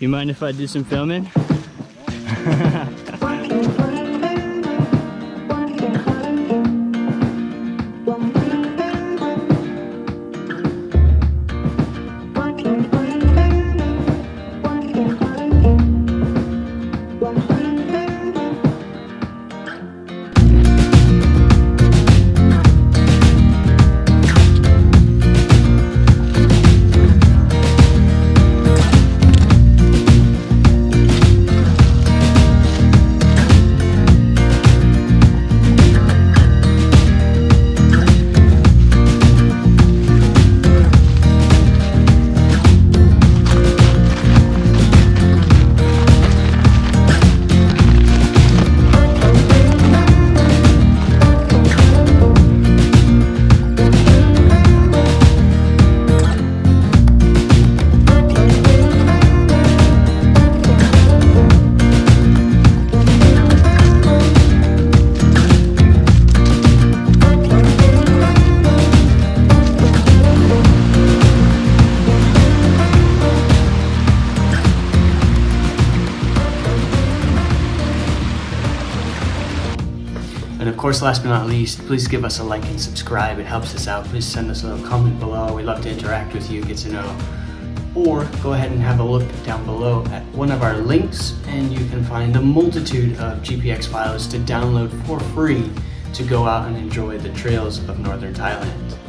You mind if I do some filming? And of course, last but not least, please give us a like and subscribe. It helps us out. Please send us a little comment below. We'd love to interact with you, get to know. Or go ahead and have a look down below at one of our links, and you can find a multitude of GPX files to download for free to go out and enjoy the trails of northern Thailand.